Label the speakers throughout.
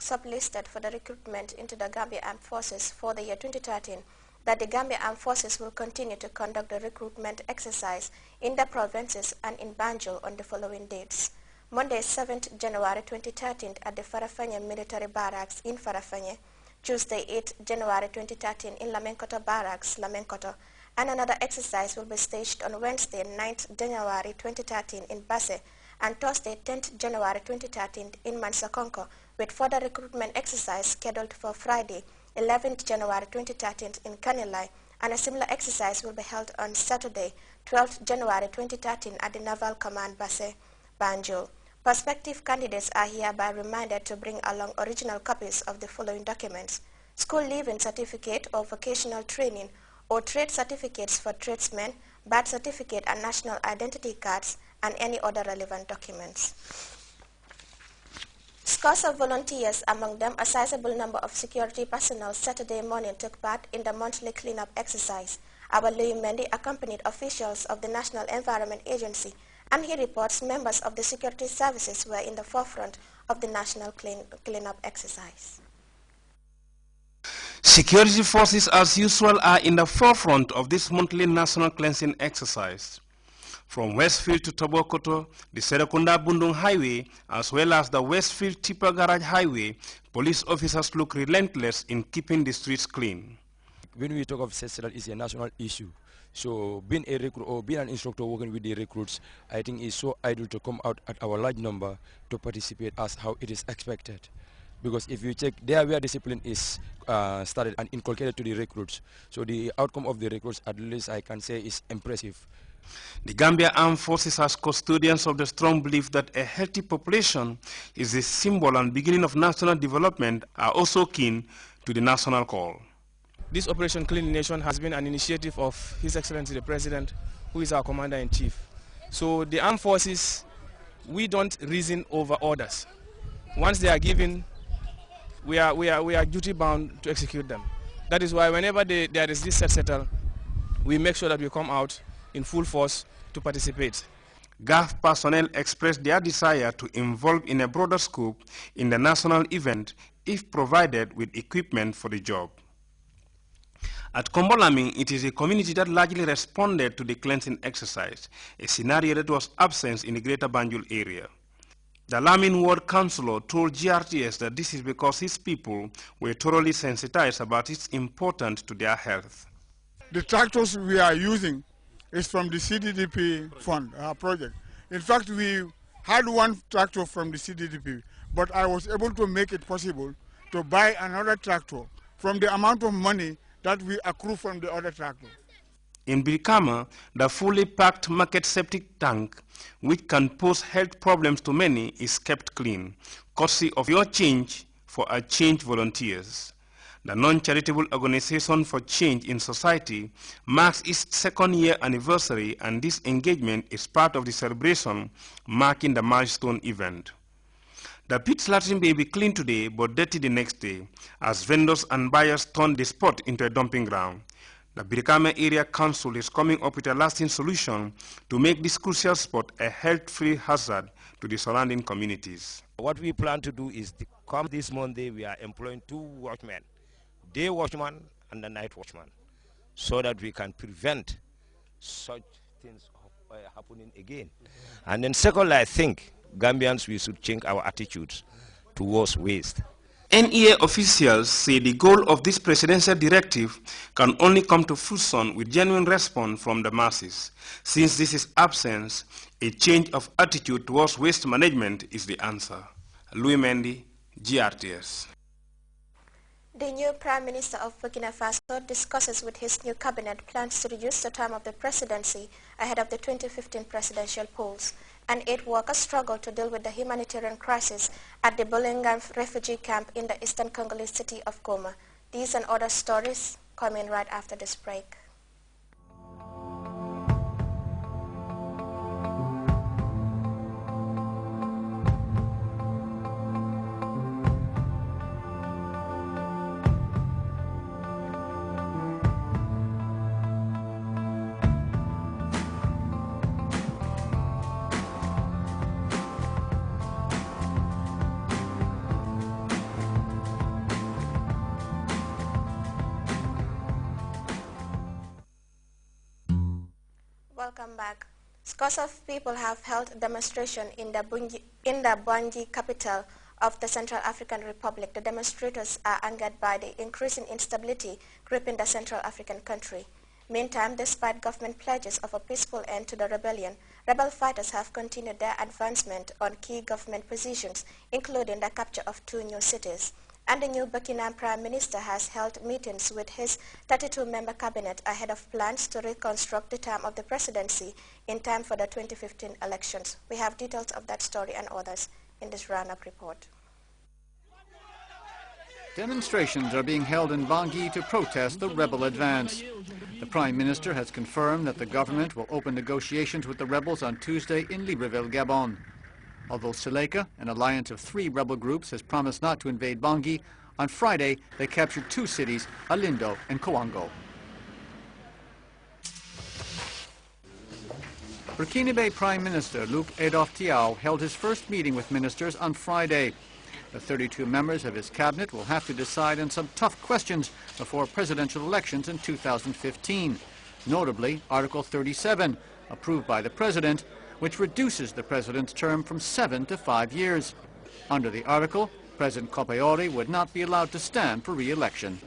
Speaker 1: sublisted for the recruitment into the Gambia Armed Forces for the year 2013, that the Gambia Armed Forces will continue to conduct the recruitment exercise in the provinces and in Banjul on the following dates. Monday, 7th January 2013 at the Farafanye Military Barracks in Farafanye, Tuesday, 8th January 2013 in Lamenkoto Barracks, Lamenkoto, and another exercise will be staged on Wednesday, 9th January 2013 in Basse, and Thursday, 10th January 2013 in Mansakonko, with further recruitment exercise scheduled for Friday, 11th January 2013 in Kanilai, and a similar exercise will be held on Saturday, 12th January 2013 at the Naval Command Basse, Banjul. Prospective candidates are hereby reminded to bring along original copies of the following documents: school leaving certificate or vocational training or trade certificates for tradesmen, birth certificate and national identity cards, and any other relevant documents. Scores of volunteers, among them a sizable number of security personnel, Saturday morning took part in the monthly cleanup exercise. Our Louis Mendy accompanied officials of the National Environment Agency, and he reports members of the security services were in the forefront of the national cleanup exercise.
Speaker 2: Security forces, as usual, are in the forefront of this monthly national cleansing exercise. From Westfield to Tobokoto, the Serekunda Bundung Highway, as well as the Westfield Tipper Garage Highway, police officers look relentless in keeping the streets clean.
Speaker 3: When we talk of that it's a national issue. So being a recruit or being an instructor working with the recruits, I think is so ideal to come out at our large number to participate as how it is expected. Because if you check there where discipline is started and inculcated to the recruits, so the outcome of the recruits, at least I can say, is impressive.
Speaker 2: The Gambia Armed Forces, as custodians of the strong belief that a healthy population is the symbol and beginning of national development, are also keen to the national call.
Speaker 4: This Operation Clean Nation has been an initiative of His Excellency the President, who is our Commander-in-Chief. So the armed forces, we don't reason over orders. Once they are given, we are duty-bound to execute them. That is why whenever there is this settle, we make sure that we come out in full force to participate.
Speaker 2: GAF personnel expressed their desire to involve in a broader scope in the national event if provided with equipment for the job. At Kombolami, it is a community that largely responded to the cleansing exercise, a scenario that was absent in the Greater Banjul area. The Lamin Ward Councillor told GRTS that this is because his people were thoroughly sensitized about its importance to their health.
Speaker 5: The tractors we are using is from the CDDP fund, project. In fact, we had one tractor from the CDDP, but I was able to make it possible to buy another tractor from the amount of money that we accrue from the other tractor.
Speaker 2: In Birkama, the fully packed market septic tank, which can pose health problems to many, is kept clean, courtesy of Your Change for a Change volunteers. The non-charitable organization for change in society marks its second-year anniversary, and this engagement is part of the celebration marking the milestone event. The pit latrine may be clean today but dirty the next day, as vendors and buyers turn the spot into a dumping ground. The Birkama Area Council is coming up with a lasting solution to make this crucial spot a health-free hazard to the surrounding communities.
Speaker 6: What we plan to do is, come this Monday, we are employing 2 watchmen, day watchman and the night watchman, so that we can prevent such things happening again. And then secondly, I think Gambians, we should change our attitudes towards waste.
Speaker 2: NEA officials say the goal of this presidential directive can only come to fruition with genuine response from the masses. Since this is absence, a change of attitude towards waste management is the answer. Louis Mendy, GRTS.
Speaker 1: The new Prime Minister of Burkina Faso discusses with his new cabinet plans to reduce the term of the presidency ahead of the 2015 presidential polls. And 8 workers struggle to deal with the humanitarian crisis at the Bolingam refugee camp in the eastern Congolese city of Goma. These and other stories coming right after this break. back. Scores of people have held demonstration in the Bangui capital of the Central African Republic. The demonstrators are angered by the increasing instability gripping the Central African country. Meantime, despite government pledges of a peaceful end to the rebellion, rebel fighters have continued their advancement on key government positions, including the capture of 2 new cities. And the new Burkina Prime Minister has held meetings with his 32-member cabinet ahead of plans to reconstruct the term of the presidency in time for the 2015 elections. We have details of that story and others in this roundup report.
Speaker 7: Demonstrations are being held in Bangui to protest the rebel advance. The Prime Minister has confirmed that the government will open negotiations with the rebels on Tuesday in Libreville, Gabon. Although Seleka, an alliance of 3 rebel groups, has promised not to invade Bangui, on Friday they captured 2 cities, Alindo and Kouango. Burkinabe Prime Minister Luc Adolphe Thiaw held his first meeting with ministers on Friday. The 32 members of his cabinet will have to decide on some tough questions before presidential elections in 2015, notably Article 37, approved by the president, which reduces the president's term from 7 to 5 years. Under the article, President Compaoré would not be allowed to stand for re-election.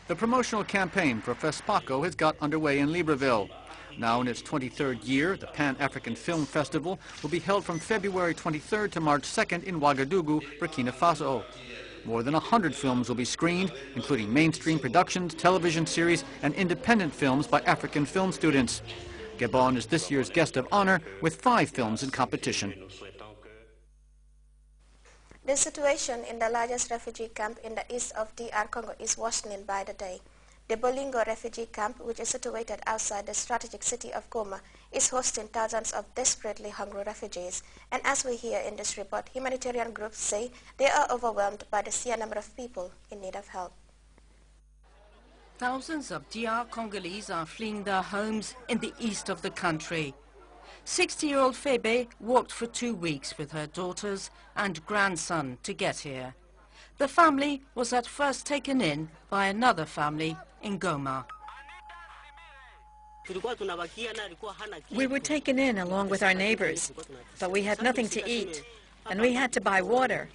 Speaker 7: The promotional campaign for FESPACO has got underway in Libreville. Now in its 23rd year, the Pan-African Film Festival will be held from February 23rd to March 2nd in Ouagadougou, Burkina Faso. More than 100 films will be screened, including mainstream productions, television series, and independent films by African film students. Gabon is this year's guest of honor with 5 films in competition.
Speaker 1: The situation in the largest refugee camp in the east of DR Congo is worsening by the day. The Bolingo refugee camp, which is situated outside the strategic city of Goma, is hosting thousands of desperately hungry refugees. And as we hear in this report, humanitarian groups say they are overwhelmed by the sheer number of people in need of help.
Speaker 8: Thousands of DR Congolese are fleeing their homes in the east of the country. 60-year-old Febe walked for 2 weeks with her daughters and grandson to get here. The family was at first taken in by another family in Goma.
Speaker 9: We were taken in along with our neighbors, but we had nothing to eat, and we had to buy water.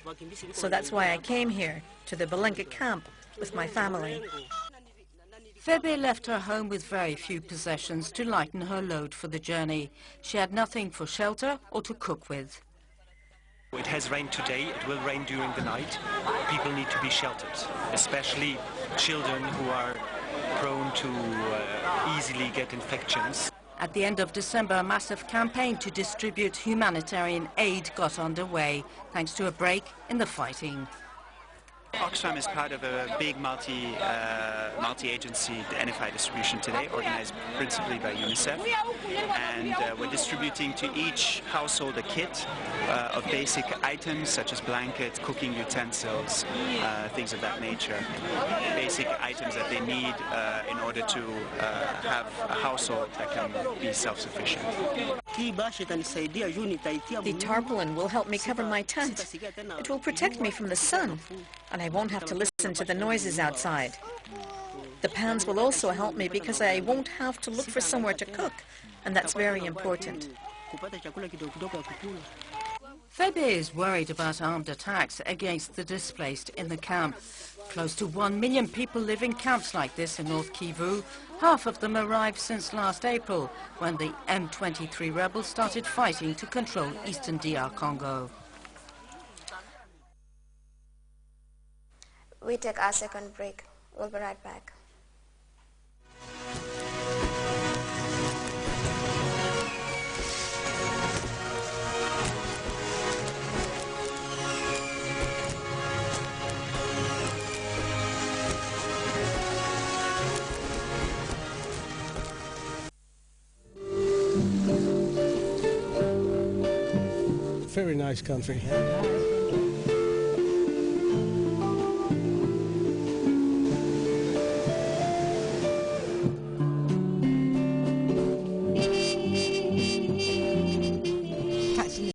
Speaker 9: So that's why I came here, to the Bolingo camp, with my family.
Speaker 8: Febe left her home with very few possessions to lighten her load for the journey. She had nothing for shelter or to cook with.
Speaker 10: It has rained today, it will rain during the night. People need to be sheltered, especially children who are prone to easily get infections.
Speaker 8: At the end of December, a massive campaign to distribute humanitarian aid got underway, thanks to a break in the fighting.
Speaker 11: Oxfam is part of a big multi-agency NFI distribution today, organized principally by UNICEF, and we're distributing to each household a kit of basic items such as blankets, cooking utensils, things of that nature. Basic items that they need in order to have a household that can be self-sufficient.
Speaker 9: The tarpaulin will help me cover my tent. It will protect me from the sun, and I won't have to listen to the noises outside. The pans will also help me because I won't have to look for somewhere to cook, and that's very important.
Speaker 8: Febe is worried about armed attacks against the displaced in the camp. Close to 1 million people live in camps like this in North Kivu. Half of them arrived since last April, when the M23 rebels started fighting to control eastern DR Congo.
Speaker 1: We take our second break. We'll be right back.
Speaker 12: Very nice country.